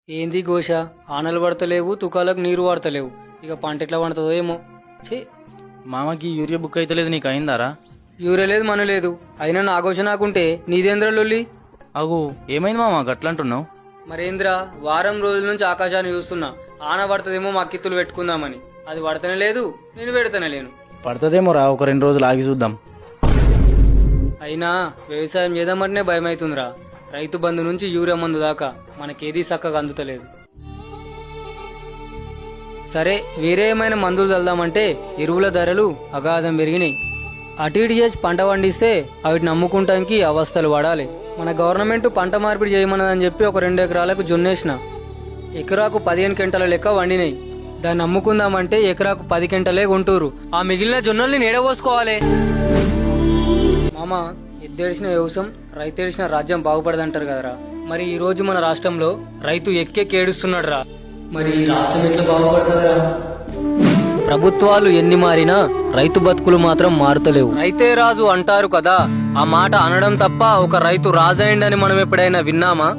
ఏంది ఘోష, ఆనలు పడతలేవు, తుకాలకు నీరు వాడతలేవు. ఇక పంట ఎట్లా పండుతుందో ఏమో. ఛీ, మామకి యూరియా బుక్ అయితే లేదు, నీకు అయిందారా? యూరే లేదు మన లేదు. అయినా నా ఘోష నాకుంటే నీదేంద్ర లొల్లి. అగు ఏమైంది మామ గట్లంటున్నావు? మరేంద్రా, వారం రోజుల నుంచి ఆకాశాన్ని చూస్తున్నా, ఆన పడుతుందేమో మా కిత్తులు పెట్టుకుందామని. అది పడతనే లేదు, నేను పెడతానే లేను. పడుతుందేమో రా, ఒక 2 రోజులు ఆగి చూద్దాం. అయినా వ్యవసాయం చేద్దామంటేనే భయం అవుతుందిరా. రైతు బంధు నుంచి యూరియా మందు దాకా మనకేదీ చక్కగా అందుతలేదు. సరే, వేరే ఏమైనా మందులు చల్దామంటే ఎరువుల ధరలు అగాధం పెరిగినాయి. అటు ఇటు చేసి పంట పండిస్తే అవిటిని నమ్ముకుంటానికి అవస్థలు పడాలి. మన గవర్నమెంట్ పంట మార్పిడి చేయమన్నదని చెప్పి ఒక 2 ఎకరాలకు జొన్నేసిన. ఎకరాకు 15 క్వింటాల లెక్క వండినాయి. దాన్ని అమ్ముకుందామంటే ఎకరాకు 10 క్వింటాలే కొంటూరు. ఆ మిగిలిన జొన్నల్ని నేడబోసుకోవాలి. మామ, ఎద్దేడిసిన వ్యవసాయం రైతేడిసిన రాజ్యం బాగుపడదంటారు కదరా. మరి ఈ రోజు మన రాష్ట్రంలో రైతు ఎక్కెక్కి ఏడుస్తున్నాడు రా. మరి ఈ రాష్ట్రం ఎట్లా బాగుపడుతుందిరా? ప్రభుత్వాలు ఎన్ని మారినా రైతు బతుకులు మాత్రం మారుతలేవు. రైతే రాజు అంటారు కదా, ఆ మాట అనడం తప్ప ఒక రైతు రాజైండని మనం ఎప్పుడైనా విన్నామా?